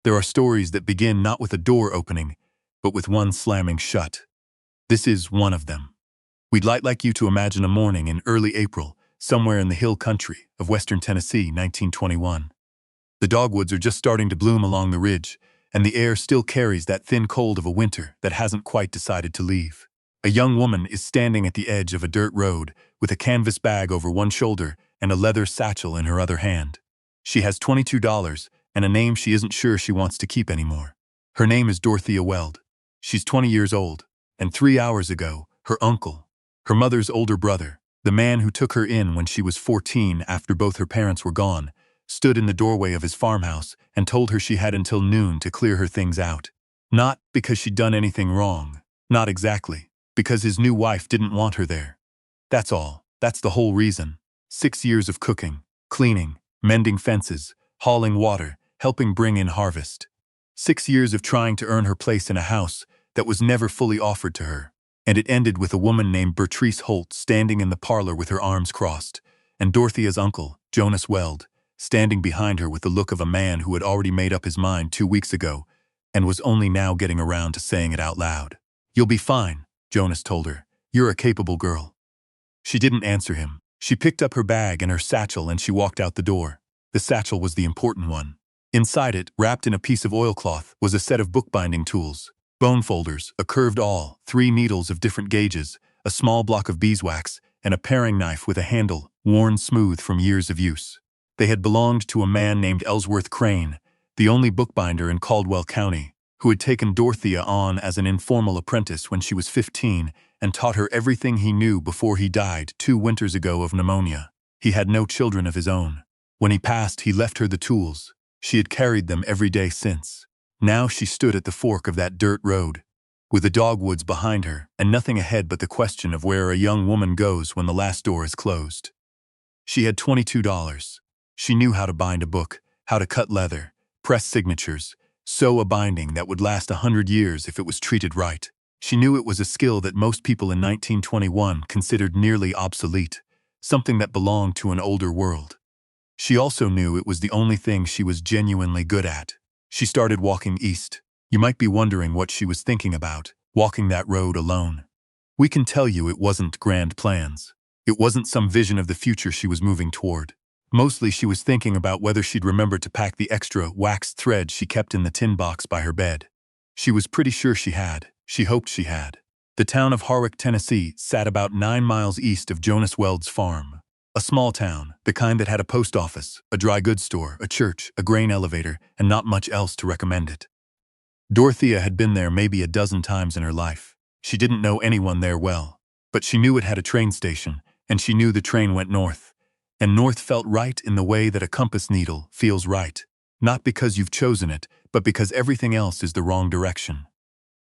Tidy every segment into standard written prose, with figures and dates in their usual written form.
There are stories that begin not with a door opening, but with one slamming shut. This is one of them. We'd like you to imagine a morning in early April, somewhere in the hill country of western Tennessee, 1921. The dogwoods are just starting to bloom along the ridge, and the air still carries that thin cold of a winter that hasn't quite decided to leave. A young woman is standing at the edge of a dirt road with a canvas bag over one shoulder and a leather satchel in her other hand. She has $22 and a name she isn't sure she wants to keep anymore. Her name is Dorthea Weld. She's 20 years old, and 3 hours ago, her uncle, her mother's older brother, the man who took her in when she was 14 after both her parents were gone, stood in the doorway of his farmhouse and told her she had until noon to clear her things out. Not because she'd done anything wrong. Not exactly. Because his new wife didn't want her there. That's all. That's the whole reason. 6 years of cooking, cleaning, mending fences, hauling water, helping bring in harvest. 6 years of trying to earn her place in a house that was never fully offered to her. And it ended with a woman named Bertrice Holt standing in the parlor with her arms crossed, and Dorthea's uncle, Jonas Weld, standing behind her with the look of a man who had already made up his mind 2 weeks ago and was only now getting around to saying it out loud. "You'll be fine," Jonas told her. "You're a capable girl." She didn't answer him. She picked up her bag and her satchel and she walked out the door. The satchel was the important one. Inside it, wrapped in a piece of oilcloth, was a set of bookbinding tools. Bone folders, a curved awl, 3 needles of different gauges, a small block of beeswax, and a paring knife with a handle, worn smooth from years of use. They had belonged to a man named Ellsworth Crane, the only bookbinder in Caldwell County, who had taken Dorthea on as an informal apprentice when she was 15 and taught her everything he knew before he died 2 winters ago of pneumonia. He had no children of his own. When he passed, he left her the tools. She had carried them every day since. Now she stood at the fork of that dirt road, with the dogwoods behind her and nothing ahead but the question of where a young woman goes when the last door is closed. She had $22. She knew how to bind a book, how to cut leather, press signatures, sew a binding that would last 100 years if it was treated right. She knew it was a skill that most people in 1921 considered nearly obsolete, something that belonged to an older world. She also knew it was the only thing she was genuinely good at. She started walking east. You might be wondering what she was thinking about, walking that road alone. We can tell you it wasn't grand plans. It wasn't some vision of the future she was moving toward. Mostly she was thinking about whether she'd remember to pack the extra waxed thread she kept in the tin box by her bed. She was pretty sure she had. She hoped she had. The town of Harwick, Tennessee, sat about 9 miles east of Jonas Weld's farm. A small town, the kind that had a post office, a dry goods store, a church, a grain elevator, and not much else to recommend it. Dorthea had been there maybe a dozen times in her life. She didn't know anyone there well, but she knew it had a train station, and she knew the train went north. And north felt right in the way that a compass needle feels right, not because you've chosen it, but because everything else is the wrong direction.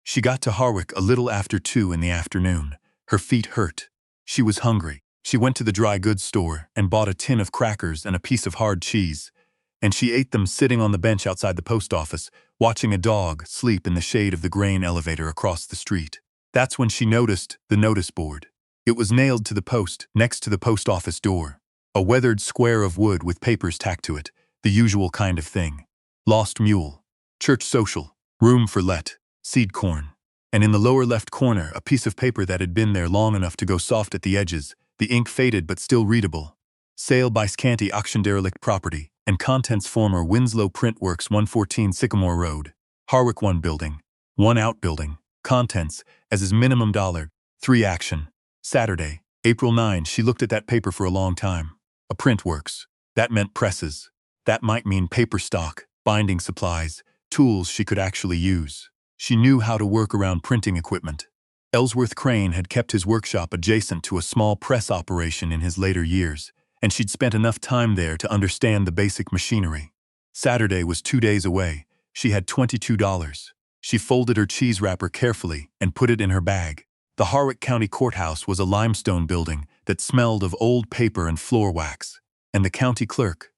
She got to Harwick a little after 2 in the afternoon. Her feet hurt. She was hungry. She went to the dry goods store and bought a tin of crackers and a piece of hard cheese, and she ate them sitting on the bench outside the post office, watching a dog sleep in the shade of the grain elevator across the street. That's when she noticed the notice board. It was nailed to the post next to the post office door. A weathered square of wood with papers tacked to it, the usual kind of thing. Lost mule, church social, room for let, seed corn. And in the lower left corner, a piece of paper that had been there long enough to go soft at the edges, the ink faded but still readable. Sale by Scanty Auction Derelict Property, and contents former Winslow Print Works 114 Sycamore Road. Harwick 1 building, 1 outbuilding, contents, as is minimum $3 action. Saturday, April 9. She looked at that paper for a long time. A print works. That meant presses. That might mean paper stock, binding supplies, tools she could actually use. She knew how to work around printing equipment. Ellsworth Crane had kept his workshop adjacent to a small press operation in his later years, and she'd spent enough time there to understand the basic machinery. Saturday was 2 days away. She had $22. She folded her cheese wrapper carefully and put it in her bag. The Harwick County Courthouse was a limestone building that smelled of old paper and floor wax, and the county clerk,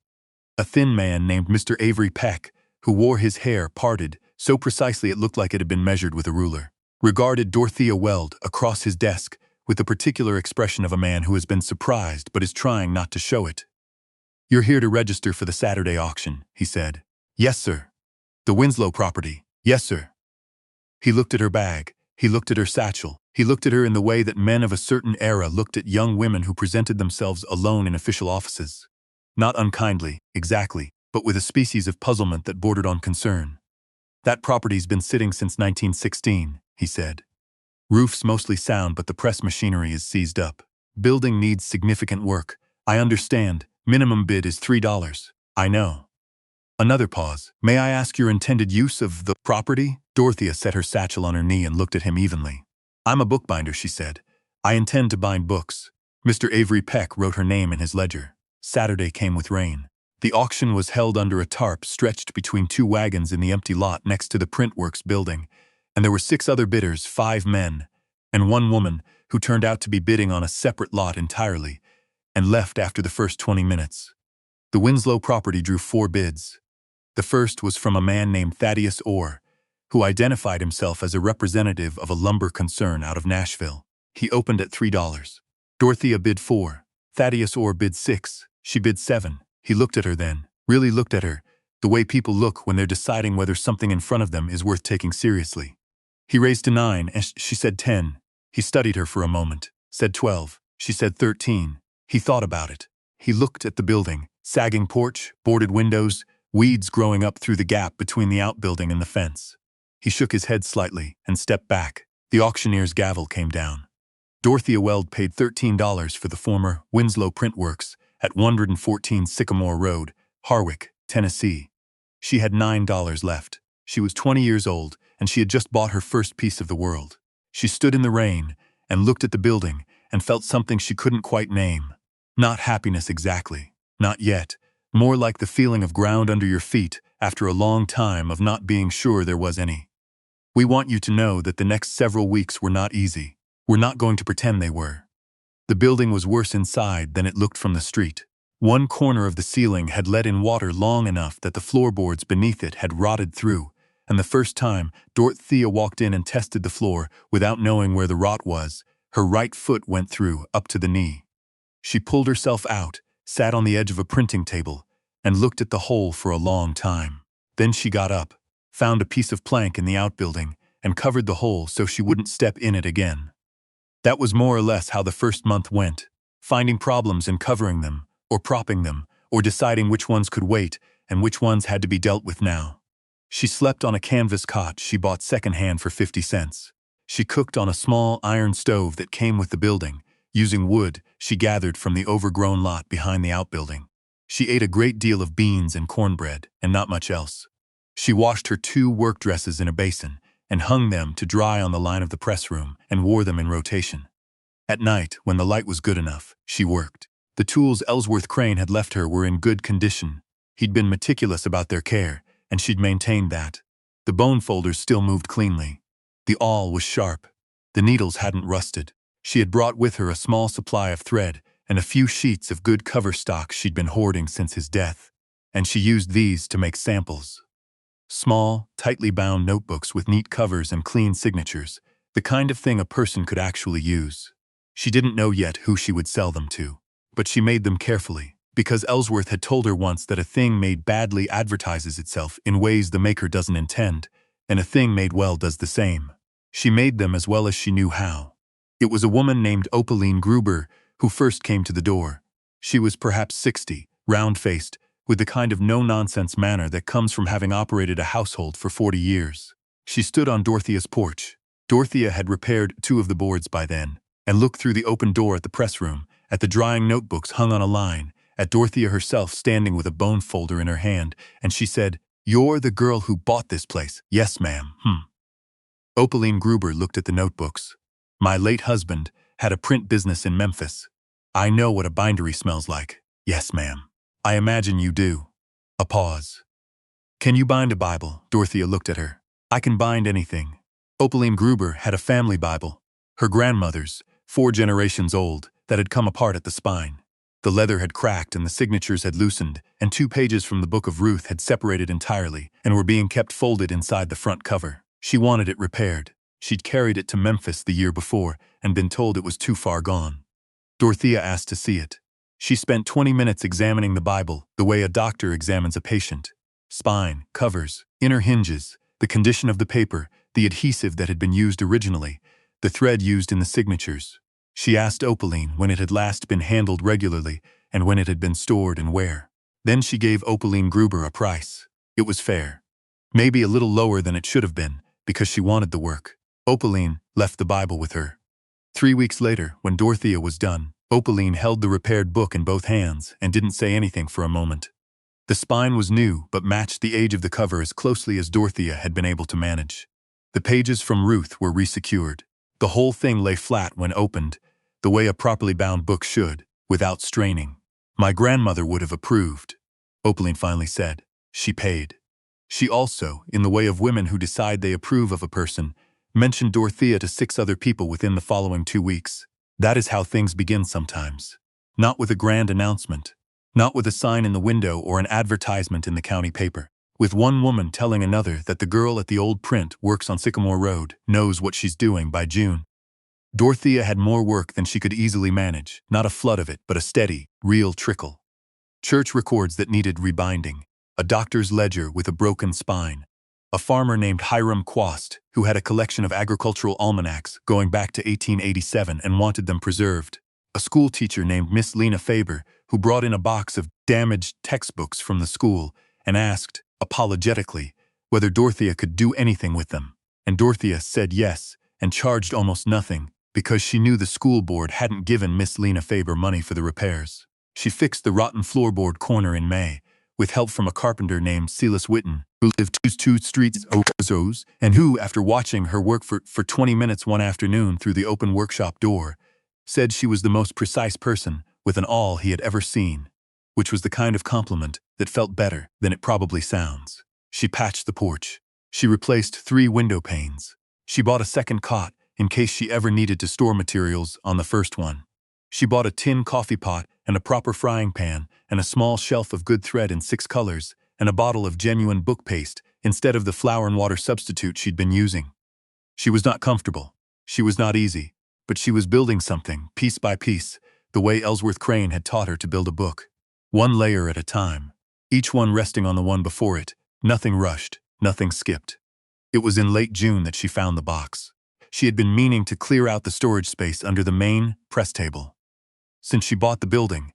a thin man named Mr. Avery Peck, who wore his hair parted so precisely it looked like it had been measured with a ruler, regarded Dorthea Weld across his desk with the particular expression of a man who has been surprised but is trying not to show it. "You're here to register for the Saturday auction," he said. "Yes, sir." The Winslow property. Yes, sir. He looked at her bag. He looked at her satchel. He looked at her in the way that men of a certain era looked at young women who presented themselves alone in official offices. Not unkindly, exactly, but with a species of puzzlement that bordered on concern. That property's been sitting since 1916, he said. Roof's mostly sound, but the press machinery is seized up. Building needs significant work. I understand. Minimum bid is $3. I know. Another pause. May I ask your intended use of the property? Dorthea set her satchel on her knee and looked at him evenly. I'm a bookbinder, she said. I intend to bind books. Mr. Avery Peck wrote her name in his ledger. Saturday came with rain. The auction was held under a tarp stretched between two wagons in the empty lot next to the Printworks building, and there were 6 other bidders, 5 men, and 1 woman, who turned out to be bidding on a separate lot entirely, and left after the first 20 minutes. The Winslow property drew 4 bids. The first was from a man named Thaddeus Orr, who identified himself as a representative of a lumber concern out of Nashville. He opened at $3. Dorthea bid 4. Thaddeus Orr bid 6. She bid 7. He looked at her then, really looked at her, the way people look when they're deciding whether something in front of them is worth taking seriously. He raised to 9, and she said 10. He studied her for a moment, said 12. She said 13. He thought about it. He looked at the building, sagging porch, boarded windows, weeds growing up through the gap between the outbuilding and the fence. He shook his head slightly and stepped back. The auctioneer's gavel came down. Dorthea Weld paid $13 for the former Winslow Printworks at 114 Sycamore Road, Harwick, Tennessee. She had $9 left. She was 20 years old, and she had just bought her first piece of the world. She stood in the rain and looked at the building and felt something she couldn't quite name. Not happiness exactly. Not yet. More like the feeling of ground under your feet after a long time of not being sure there was any. We want you to know that the next several weeks were not easy. We're not going to pretend they were. The building was worse inside than it looked from the street. One corner of the ceiling had let in water long enough that the floorboards beneath it had rotted through, and the first time Dorthea walked in and tested the floor without knowing where the rot was, her right foot went through up to the knee. She pulled herself out, sat on the edge of a printing table, and looked at the hole for a long time. Then she got up, found a piece of plank in the outbuilding, and covered the hole so she wouldn't step in it again. That was more or less how the first month went, finding problems and covering them, or propping them, or deciding which ones could wait and which ones had to be dealt with now. She slept on a canvas cot she bought secondhand for 50 cents. She cooked on a small iron stove that came with the building, using wood she gathered from the overgrown lot behind the outbuilding. She ate a great deal of beans and cornbread, and not much else. She washed her 2 work dresses in a basin, and hung them to dry on the line of the press room, and wore them in rotation. At night, when the light was good enough, she worked. The tools Ellsworth Crane had left her were in good condition. He'd been meticulous about their care, and she'd maintained that. The bone folders still moved cleanly. The awl was sharp. The needles hadn't rusted. She had brought with her a small supply of thread and a few sheets of good cover stock she'd been hoarding since his death, and she used these to make samples. Small, tightly bound notebooks with neat covers and clean signatures, the kind of thing a person could actually use. She didn't know yet who she would sell them to, but she made them carefully, because Ellsworth had told her once that a thing made badly advertises itself in ways the maker doesn't intend, and a thing made well does the same. She made them as well as she knew how. It was a woman named Opaline Gruber who first came to the door. She was perhaps 60, round-faced, with the kind of no-nonsense manner that comes from having operated a household for 40 years. She stood on Dorthea's porch. Dorthea had repaired 2 of the boards by then, and looked through the open door at the press room, at the drying notebooks hung on a line, at Dorthea herself standing with a bone folder in her hand, and she said, "You're the girl who bought this place." "Yes, ma'am." Opaline Gruber looked at the notebooks. "My late husband had a print business in Memphis. I know what a bindery smells like." "Yes, ma'am." "I imagine you do." A pause. "Can you bind a Bible?" Dorthea looked at her. "I can bind anything." Opaline Gruber had a family Bible, her grandmother's, 4 generations old, that had come apart at the spine. The leather had cracked and the signatures had loosened, and 2 pages from the Book of Ruth had separated entirely and were being kept folded inside the front cover. She wanted it repaired. She'd carried it to Memphis the year before and been told it was too far gone. Dorthea asked to see it. She spent 20 minutes examining the Bible, the way a doctor examines a patient. Spine, covers, inner hinges, the condition of the paper, the adhesive that had been used originally, the thread used in the signatures. She asked Opaline when it had last been handled regularly and when it had been stored and where. Then she gave Opaline Gruber a price. It was fair. Maybe a little lower than it should have been, because she wanted the work. Opaline left the Bible with her. 3 weeks later, when Dorthea was done, Opaline held the repaired book in both hands and didn't say anything for a moment. The spine was new, but matched the age of the cover as closely as Dorthea had been able to manage. The pages from Ruth were resecured. The whole thing lay flat when opened, the way a properly bound book should, without straining. My grandmother would have approved, Opaline finally said. She paid. She also, in the way of women who decide they approve of a person, mentioned Dorthea to 6 other people within the following 2 weeks. That is how things begin sometimes. Not with a grand announcement. Not with a sign in the window or an advertisement in the county paper. With one woman telling another that the girl at the old print works on Sycamore Road, knows what she's doing by June. Dorthea had more work than she could easily manage, not a flood of it, but a steady, real trickle. Church records that needed rebinding, a doctor's ledger with a broken spine, a farmer named Hiram Quast who had a collection of agricultural almanacs going back to 1887 and wanted them preserved, a school teacher named Miss Lena Faber who brought in a box of damaged textbooks from the school and asked, apologetically, whether Dorthea could do anything with them. And Dorthea said yes and charged almost nothing because she knew the school board hadn't given Miss Lena Faber money for the repairs. She fixed the rotten floorboard corner in May, with help from a carpenter named Silas Witten, who lived 2 streets over, and who, after watching her work for 20 minutes one afternoon through the open workshop door, said she was the most precise person with an awl he had ever seen, which was the kind of compliment that felt better than it probably sounds. She patched the porch. She replaced 3 window panes. She bought a second cot in case she ever needed to store materials on the first one. She bought a tin coffee pot and a proper frying pan and a small shelf of good thread in 6 colors and a bottle of genuine book paste instead of the flour and water substitute she'd been using. She was not comfortable. She was not easy. But she was building something, piece by piece, the way Ellsworth Crane had taught her to build a book. One layer at a time, each one resting on the one before it, nothing rushed, nothing skipped. It was in late June that she found the box. She had been meaning to clear out the storage space under the main press table. Since she bought the building,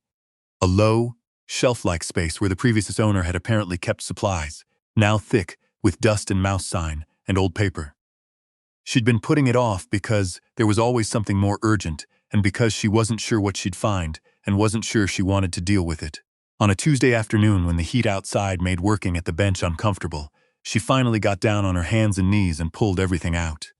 a low, shelf-like space where the previous owner had apparently kept supplies, now thick with dust and mouse sign and old paper. She'd been putting it off because there was always something more urgent and because she wasn't sure what she'd find and wasn't sure she wanted to deal with it. On a Tuesday afternoon when the heat outside made working at the bench uncomfortable, she finally got down on her hands and knees and pulled everything out.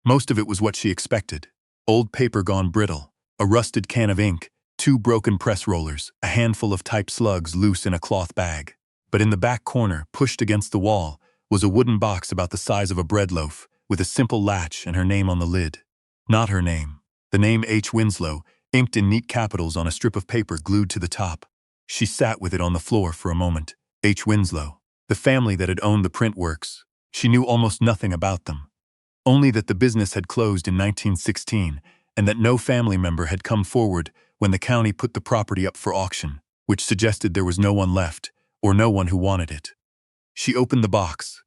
Most of it was what she expected. Old paper gone brittle, a rusted can of ink, 2 broken press rollers, a handful of type slugs loose in a cloth bag. But in the back corner, pushed against the wall, was a wooden box about the size of a bread loaf, with a simple latch and her name on the lid. Not her name. The name H. Winslow, inked in neat capitals on a strip of paper glued to the top. She sat with it on the floor for a moment. H. Winslow. The family that had owned the print works. She knew almost nothing about them. Only that the business had closed in 1916 and that no family member had come forward when the county put the property up for auction, which suggested there was no one left or no one who wanted it. She opened the box.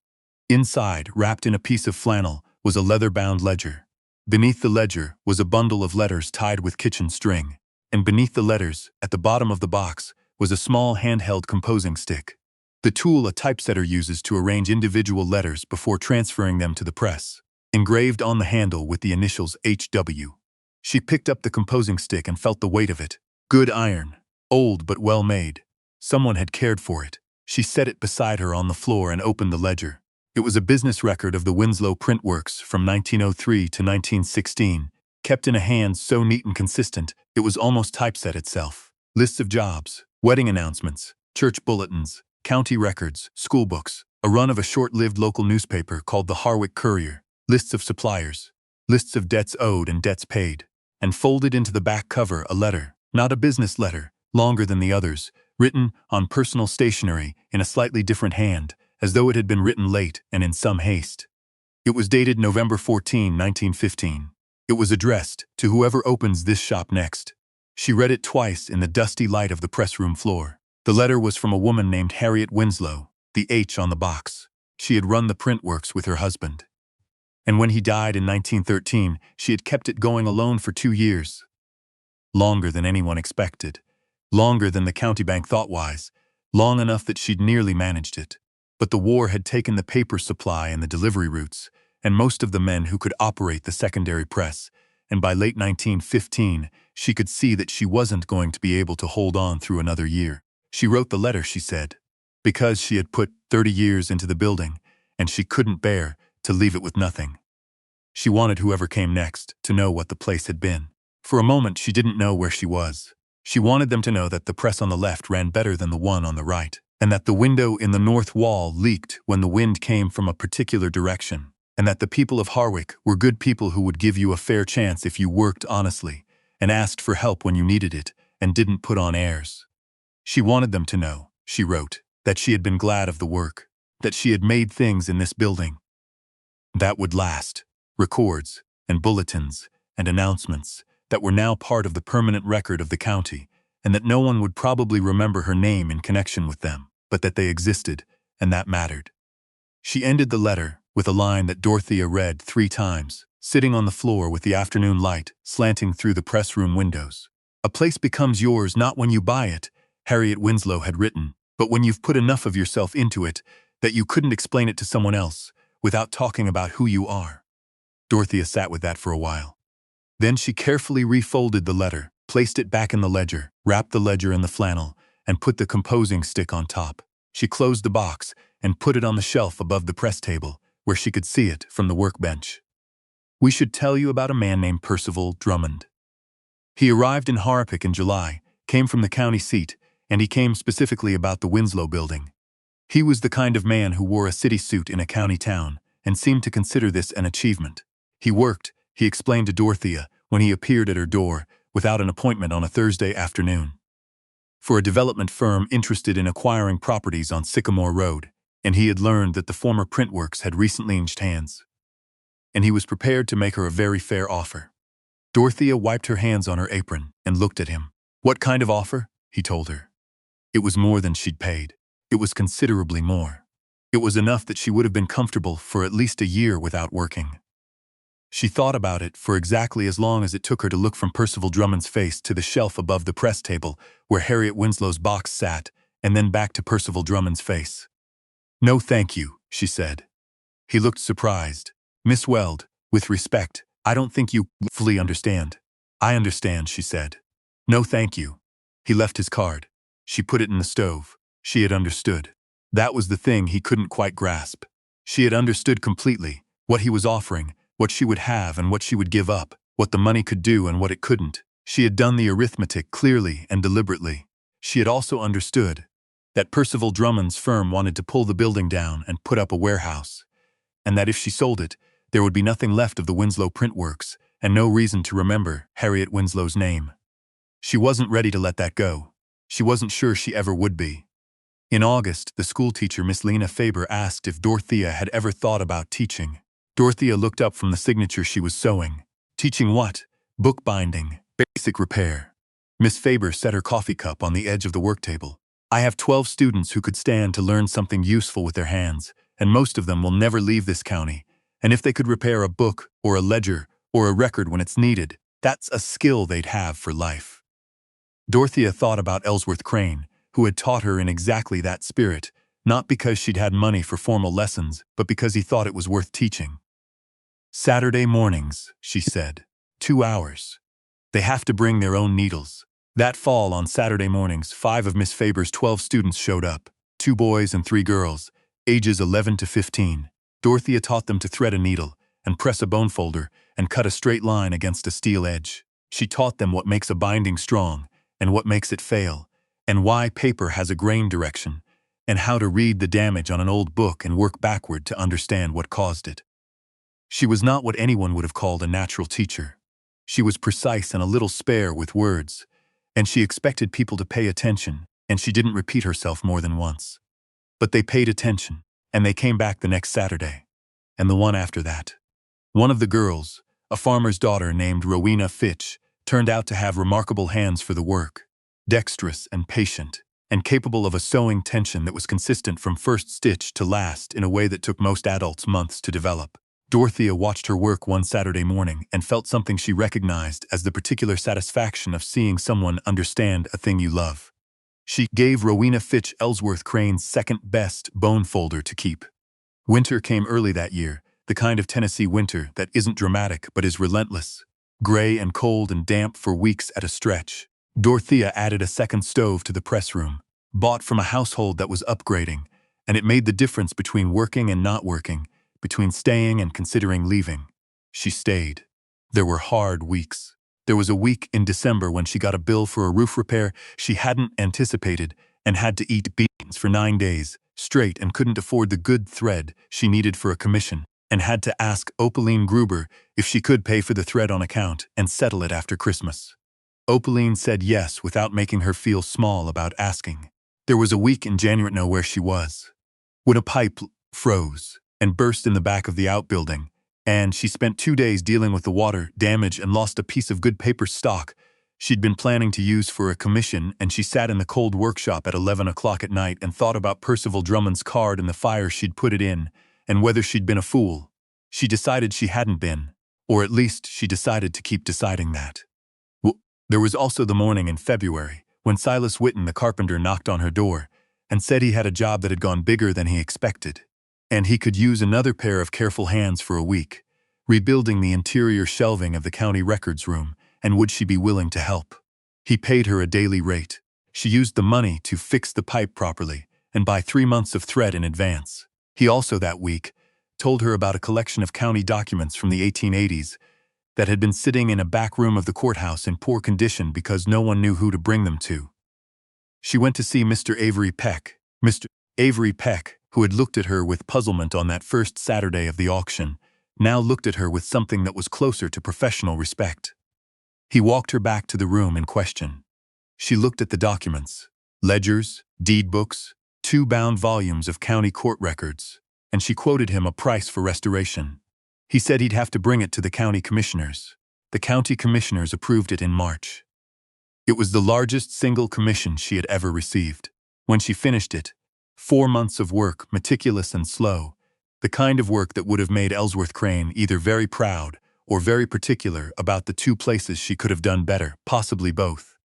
Inside, wrapped in a piece of flannel, was a leather-bound ledger. Beneath the ledger was a bundle of letters tied with kitchen string, and beneath the letters, at the bottom of the box, was a small handheld composing stick, the tool a typesetter uses to arrange individual letters before transferring them to the press, engraved on the handle with the initials HW. She picked up the composing stick and felt the weight of it. Good iron, old but well made. Someone had cared for it. She set it beside her on the floor and opened the ledger. It was a business record of the Winslow Print Works from 1903 to 1916, kept in a hand so neat and consistent it was almost typeset itself. Lists of jobs, wedding announcements, church bulletins, county records, school books, a run of a short-lived local newspaper called the Harwick Courier, lists of suppliers, lists of debts owed and debts paid, and folded into the back cover a letter, not a business letter, longer than the others, written on personal stationery in a slightly different hand, as though it had been written late and in some haste. It was dated November 14, 1915. It was addressed to whoever opens this shop next. She read it twice in the dusty light of the press room floor. The letter was from a woman named Harriet Winslow, the H on the box. She had run the print works with her husband. And when he died in 1913, she had kept it going alone for 2 years. Longer than anyone expected. Longer than the county bank thought wise. Long enough that she'd nearly managed it. But the war had taken the paper supply and the delivery routes, and most of the men who could operate the secondary press, and by late 1915, she could see that she wasn't going to be able to hold on through another year. She wrote the letter, she said, because she had put 30 years into the building, and she couldn't bear to leave it with nothing. She wanted whoever came next to know what the place had been. For a moment, she didn't know where she was. She wanted them to know that the press on the left ran better than the one on the right, and that the window in the north wall leaked when the wind came from a particular direction, and that the people of Harwick were good people who would give you a fair chance if you worked honestly, and asked for help when you needed it, and didn't put on airs. She wanted them to know, she wrote, that she had been glad of the work, that she had made things in this building that would last, records, and bulletins, and announcements, that were now part of the permanent record of the county, and that no one would probably remember her name in connection with them, but that they existed, and that mattered. She ended the letter with a line that Dorthea read 3 times, sitting on the floor with the afternoon light slanting through the press room windows. "A place becomes yours not when you buy it," Harriet Winslow had written, "but when you've put enough of yourself into it that you couldn't explain it to someone else without talking about who you are." Dorthea sat with that for a while. Then she carefully refolded the letter, placed it back in the ledger, wrapped the ledger in the flannel, and put the composing stick on top. She closed the box and put it on the shelf above the press table, where she could see it from the workbench. "We should tell you about a man named Percival Drummond. He arrived in Harwick in July, came from the county seat, and he came specifically about the Winslow building. He was the kind of man who wore a city suit in a county town, and seemed to consider this an achievement. He worked, he explained to Dorthea when he appeared at her door, without an appointment on a Thursday afternoon, for a development firm interested in acquiring properties on Sycamore Road, and he had learned that the former printworks had recently changed hands. And he was prepared to make her a very fair offer." Dorthea wiped her hands on her apron and looked at him. "What kind of offer?" he told her. It was more than she'd paid. It was considerably more. It was enough that she would have been comfortable for at least a year without working. She thought about it for exactly as long as it took her to look from Percival Drummond's face to the shelf above the press table where Harriet Winslow's box sat, and then back to Percival Drummond's face. "No, thank you," she said. He looked surprised. "Miss Weld, with respect, I don't think you fully understand." "I understand," she said. "No, thank you." He left his card. She put it in the stove. She had understood. That was the thing he couldn't quite grasp. She had understood completely what he was offering, what she would have and what she would give up, what the money could do and what it couldn't. She had done the arithmetic clearly and deliberately. She had also understood that Percival Drummond's firm wanted to pull the building down and put up a warehouse, and that if she sold it, there would be nothing left of the Winslow printworks and no reason to remember Harriet Winslow's name. She wasn't ready to let that go. She wasn't sure she ever would be. In August, the schoolteacher, Miss Lena Faber, asked if Dorthea had ever thought about teaching. Dorthea looked up from the signature she was sewing. "Teaching what?" "Bookbinding. Basic repair." Miss Faber set her coffee cup on the edge of the work table. "I have 12 students who could stand to learn something useful with their hands, and most of them will never leave this county. And if they could repair a book, or a ledger, or a record when it's needed, that's a skill they'd have for life." Dorthea thought about Ellsworth Crane, who had taught her in exactly that spirit, not because she'd had money for formal lessons, but because he thought it was worth teaching. "Saturday mornings," she said. 2 hours. They have to bring their own needles." That fall on Saturday mornings, 5 of Miss Faber's 12 students showed up, 2 boys and 3 girls, ages 11 to 15. Dorthea taught them to thread a needle, and press a bone folder, and cut a straight line against a steel edge. She taught them what makes a binding strong, and what makes it fail, and why paper has a grain direction, and how to read the damage on an old book and work backward to understand what caused it. She was not what anyone would have called a natural teacher. She was precise and a little spare with words, and she expected people to pay attention, and she didn't repeat herself more than once. But they paid attention, and they came back the next Saturday, and the one after that. One of the girls, a farmer's daughter named Rowena Fitch, turned out to have remarkable hands for the work, dexterous and patient. and capable of a sewing tension that was consistent from first stitch to last in a way that took most adults months to develop. Dorthea watched her work one Saturday morning and felt something she recognized as the particular satisfaction of seeing someone understand a thing you love. She gave Rowena Fitch Ellsworth Crane's second-best bone folder to keep. Winter came early that year, the kind of Tennessee winter that isn't dramatic but is relentless. Gray and cold and damp for weeks at a stretch. Dorthea added a second stove to the press room, bought from a household that was upgrading, and it made the difference between working and not working, between staying and considering leaving. She stayed. There were hard weeks. There was a week in December when she got a bill for a roof repair she hadn't anticipated and had to eat beans for 9 days straight and couldn't afford the good thread she needed for a commission and had to ask Opaline Gruber if she could pay for the thread on account and settle it after Christmas. Opaline said yes without making her feel small about asking. There was a week in January know where she was. When a pipe froze and burst in the back of the outbuilding, and she spent 2 days dealing with the water damage and lost a piece of good paper stock she'd been planning to use for a commission, and she sat in the cold workshop at 11 o'clock at night and thought about Percival Drummond's card and the fire she'd put it in, and whether she'd been a fool. She decided she hadn't been, or at least she decided to keep deciding that. There was also the morning in February when Silas Whitten the carpenter knocked on her door and said he had a job that had gone bigger than he expected, and he could use another pair of careful hands for a week, rebuilding the interior shelving of the county records room, and would she be willing to help? He paid her a daily rate. She used the money to fix the pipe properly and buy 3 months of thread in advance. He also that week told her about a collection of county documents from the 1880s that had been sitting in a back room of the courthouse in poor condition because no one knew who to bring them to. She went to see Mr. Avery Peck. Mr. Avery Peck, who had looked at her with puzzlement on that first Saturday of the auction, now looked at her with something that was closer to professional respect. He walked her back to the room in question. She looked at the documents, ledgers, deed books, 2 bound volumes of county court records, and she quoted him a price for restoration. He said he'd have to bring it to the county commissioners. The county commissioners approved it in March. It was the largest single commission she had ever received. When she finished it, 4 months of work, meticulous and slow, the kind of work that would have made Ellsworth Crane either very proud or very particular about the 2 places she could have done better, possibly both.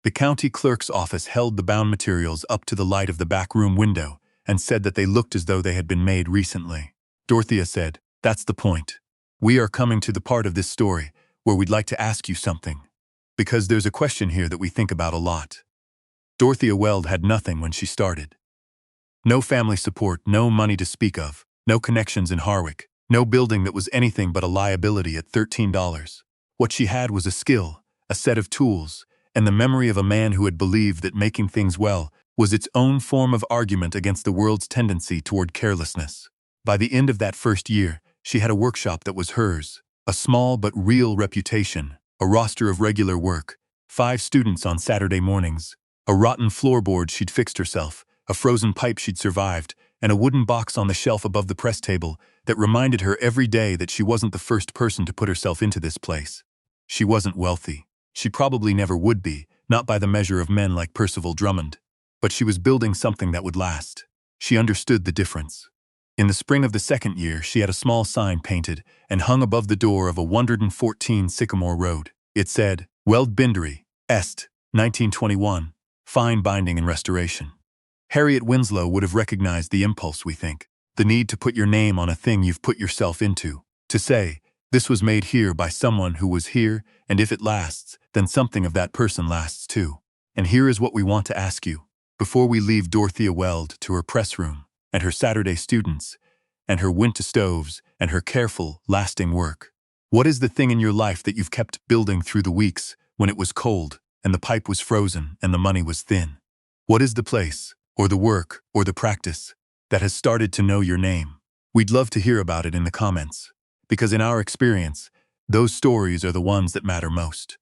The county clerk's office held the bound materials up to the light of the back room window and said that they looked as though they had been made recently. Dorthea said, "That's the point. We are coming to the part of this story where we'd like to ask you something, because there's a question here that we think about a lot." Dorthea Weld had nothing when she started. No family support, no money to speak of, no connections in Harwick, no building that was anything but a liability at $13. What she had was a skill, a set of tools, and the memory of a man who had believed that making things well was its own form of argument against the world's tendency toward carelessness. By the end of that first year, she had a workshop that was hers, a small but real reputation, a roster of regular work, 5 students on Saturday mornings, a rotten floorboard she'd fixed herself, a frozen pipe she'd survived, and a wooden box on the shelf above the press table that reminded her every day that she wasn't the first person to put herself into this place. She wasn't wealthy. She probably never would be, not by the measure of men like Percival Drummond. But she was building something that would last. She understood the difference. In the spring of the second year, she had a small sign painted and hung above the door of a 114 Sycamore Road. It said, "Weld Bindery, Est, 1921, Fine Binding and Restoration." Harriet Winslow would have recognized the impulse, we think, the need to put your name on a thing you've put yourself into, to say, this was made here by someone who was here, and if it lasts, then something of that person lasts too. And here is what we want to ask you, before we leave Dorthea Weld to her press room, and her Saturday students, and her winter stoves, and her careful, lasting work. What is the thing in your life that you've kept building through the weeks when it was cold, and the pipe was frozen, and the money was thin? What is the place, or the work, or the practice, that has started to know your name? We'd love to hear about it in the comments, because in our experience, those stories are the ones that matter most.